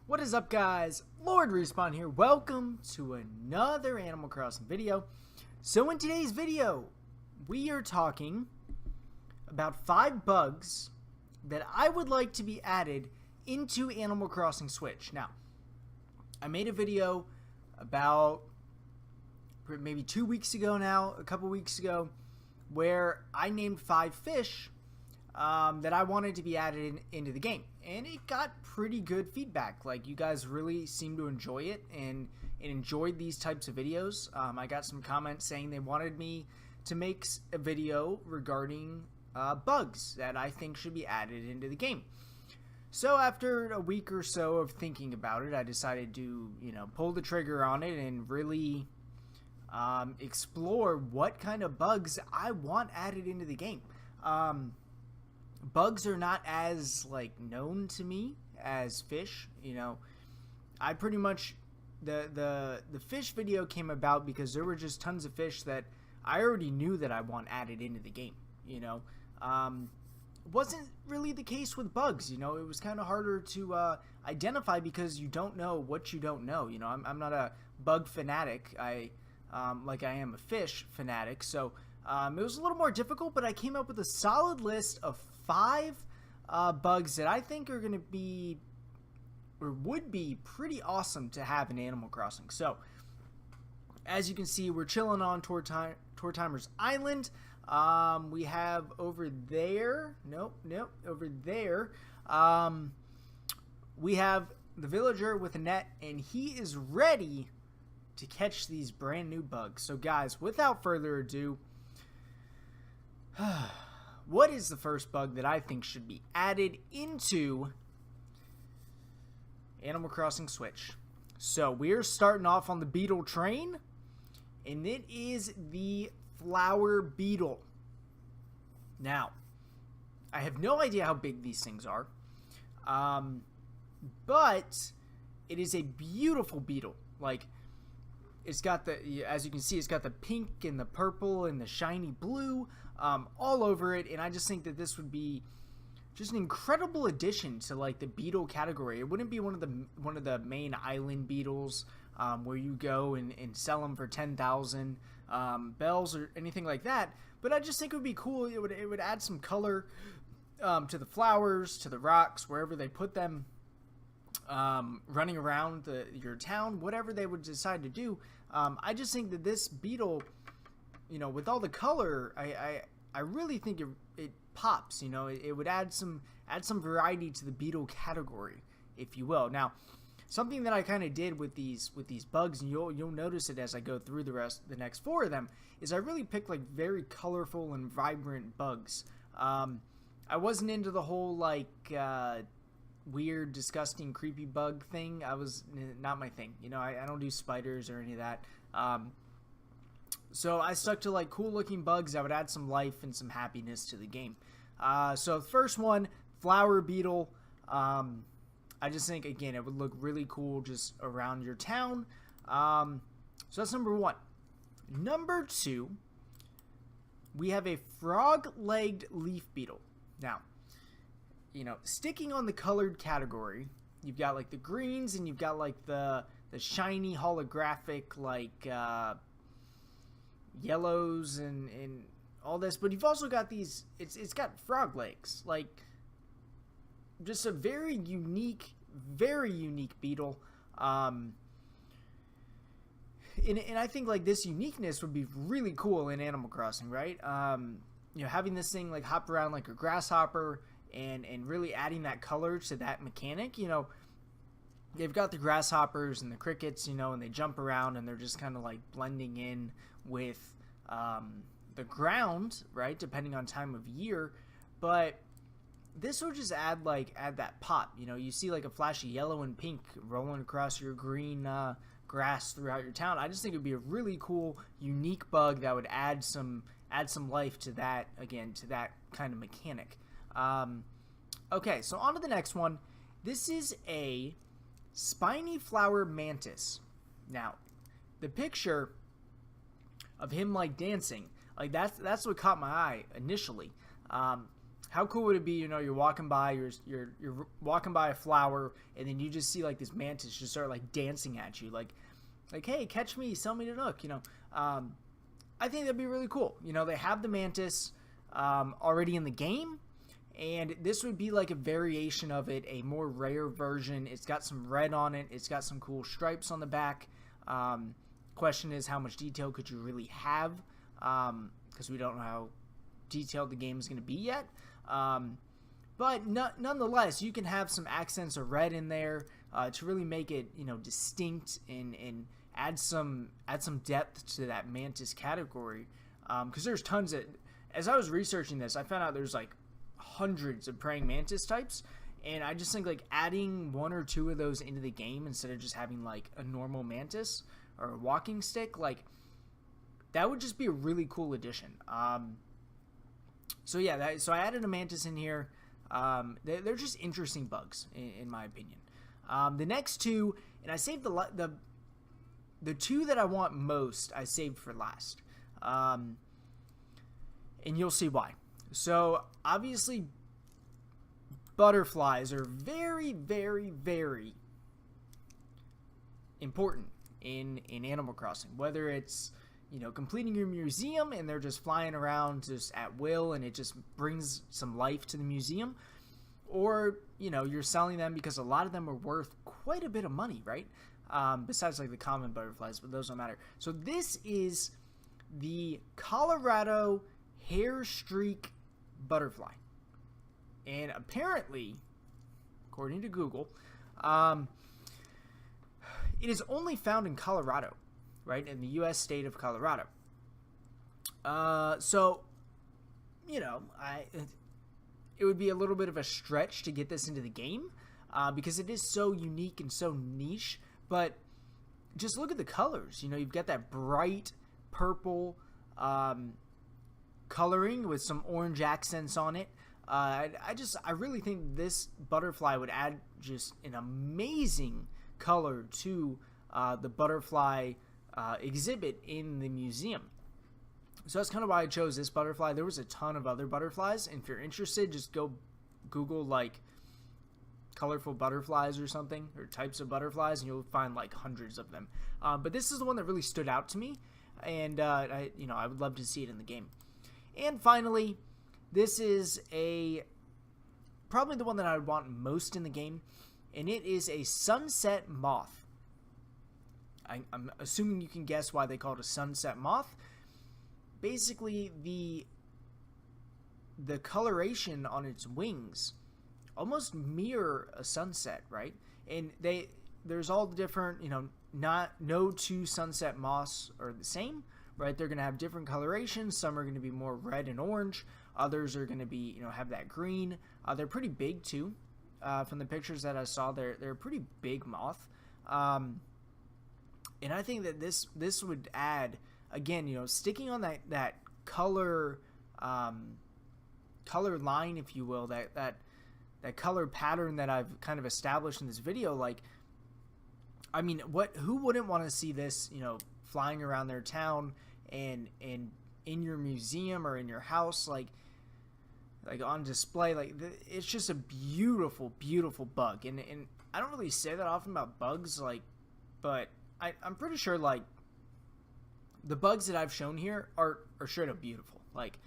What is up, guys? Lord Respawn here. Welcome to another Animal Crossing video. So in today's video, we are talking about 5 bugs that I would like to be added into Animal Crossing Switch. Now, I made a video about maybe 2 weeks ago now, a couple weeks ago, where I named 5 fish that I wanted to be added into the game, and it got pretty good feedback. Like, you guys really seem to enjoy it and enjoyed these types of videos. I got some comments saying they wanted me to make a video regarding bugs that I think should be added into the game. So after a week or so of thinking about it, I decided to, pull the trigger on it and really explore what kind of bugs I want added into the game. Bugs are not as known to me as fish. I pretty much the fish video came about because there were just tons of fish that I already knew that I want added into the game. Wasn't really the case with bugs. It was kind of harder to identify because you don't know what you don't know. I'm not a bug fanatic. Like I am a fish fanatic. So it was a little more difficult, but I came up with a solid list of 5 bugs that I think are going to be, or would be, pretty awesome to have in Animal Crossing. So, as you can see, we're chilling on Tortimer's Island. We have over there, over there, we have the villager with a net, and he is ready to catch these brand new bugs. So guys, without further ado, what is the first bug that I think should be added into Animal Crossing Switch? So we're starting off on the Beetle train, and it is the flower beetle. Now, I have no idea how big these things are, but it is a beautiful beetle. It's got as you can see, it's got the pink and the purple and the shiny blue all over it, and I just think that this would be just an incredible addition to the beetle category. It wouldn't be one of the main island beetles where you go and sell them for 10,000 bells or anything like that, but I just think it would be cool. It would add some color to the flowers, to the rocks, wherever they put them. Running around your town, whatever they would decide to do. I just think that this beetle, with all the color, I really think it pops. It would add some variety to the beetle category, if you will. Now, something that I kind of did with these bugs, and you'll notice it as I go through the next 4 of them, is I really picked very colorful and vibrant bugs. I wasn't into the whole weird, disgusting, creepy bug thing. Not my thing. I don't do spiders or any of that. So I stuck to cool looking bugs that would add some life and some happiness to the game. So the first one, flower beetle. I just think, again, it would look really cool just around your town. So that's number 1. Number 2, we have a frog-legged leaf beetle. Now, sticking on the colored category, you've got the greens, and you've got the shiny holographic yellows and all this, but you've also got these, it's got frog legs, just a very unique beetle. And I think this uniqueness would be really cool in Animal Crossing, right? Having this thing hop around like a grasshopper, and really adding that color to that mechanic. They've got the grasshoppers and the crickets, and they jump around, and they're just kind of blending in with the ground, right, depending on time of year. But this would just add that pop. You see a flashy yellow and pink rolling across your green grass throughout your town. I just think it would be a really cool, unique bug that would add some life to that, again, to that kind of mechanic. Okay, so on to the next one. This is a Spiny flower mantis. Now, the picture of him dancing, that's what caught my eye initially. How cool would it be, you know, you're walking by, you're walking by a flower, and then you just see like this mantis just start like dancing at you, like hey, catch me, sell me the nook, you know. I think that'd be really cool. You know, they have the mantis already in the game, and this would be like a variation of it, a more rare version. It's got some red on it. It's got some cool stripes on the back. Question is, how much detail could you really have? Because we don't know how detailed the game is going to be yet. But nonetheless, you can have some accents of red in there to really make it, you know, distinct and add some depth to that mantis category. Because there's tons of, as I was researching this, I found out there's like hundreds of praying mantis types, and I just think like adding one or two of those into the game instead of just having like a normal mantis or a walking stick, like that would just be a really cool addition. So yeah, so I added a mantis in here. They're just interesting bugs in my opinion. The next two, and I saved the two that I want most, I saved for last. And you'll see why. So obviously butterflies are very, very, very important in Animal Crossing. Whether it's, you know, completing your museum and they're just flying around just at will and it just brings some life to the museum, or, you know, you're selling them because a lot of them are worth quite a bit of money, right? Besides like the common butterflies, but those don't matter. So this is the Colorado Hairstreak butterfly, and apparently, according to Google, it is only found in Colorado, right, in the U.S. state of Colorado. So, you know, it would be a little bit of a stretch to get this into the game because it is so unique and so niche. But just look at the colors. You know, you've got that bright purple coloring with some orange accents on it. I really think this butterfly would add just an amazing color to the butterfly exhibit in the museum. So that's kind of why I chose this butterfly. There was a ton of other butterflies, and if you're interested, just go Google like colorful butterflies or something, or types of butterflies, and you'll find like hundreds of them. But this is the one that really stood out to me, and I would love to see it in the game. And finally, this is probably the one that I would want most in the game, and it is a sunset moth. I'm assuming you can guess why they call it a sunset moth. Basically, the coloration on its wings almost mirror a sunset, right? And there's all the different, you know, no two sunset moths are the same, right? They're going to have different colorations. Some are going to be more red and orange. Others are going to be, you know, have that green. They're pretty big too. From the pictures that I saw, they're a pretty big moth. And I think that this would add, again, you know, sticking on that color line, if you will, that color pattern that I've kind of established in this video. Like, I mean, who wouldn't want to see this, you know, flying around their town and in your museum or in your house, like on display? Like, it's just a beautiful, beautiful bug. And I don't really say that often about bugs, like, but I'm pretty sure, like, the bugs that I've shown here are straight up beautiful, like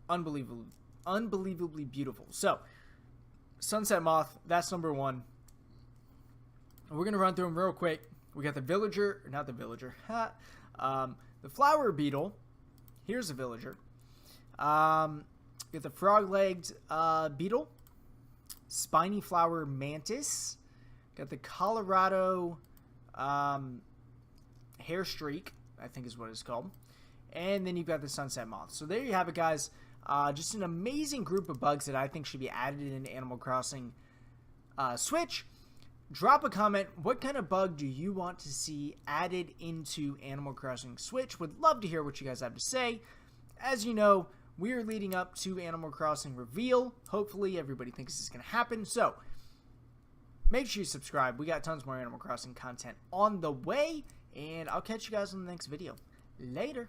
unbelievably beautiful. So, sunset moth, that's number one. And we're gonna run through them real quick. We got the villager, not the villager, the flower beetle. Here's a villager. Get the frog-legged beetle, spiny flower mantis. Got the Colorado Hairstreak, I think is what it's called. And then you've got the sunset moth. So there you have it, guys. Just an amazing group of bugs that I think should be added in Animal Crossing Switch. Drop a comment. What kind of bug do you want to see added into Animal Crossing Switch? Would love to hear what you guys have to say. As you know, we are leading up to Animal Crossing Reveal. Hopefully everybody thinks this is going to happen. So make sure you subscribe. We got tons more Animal Crossing content on the way. And I'll catch you guys in the next video. Later.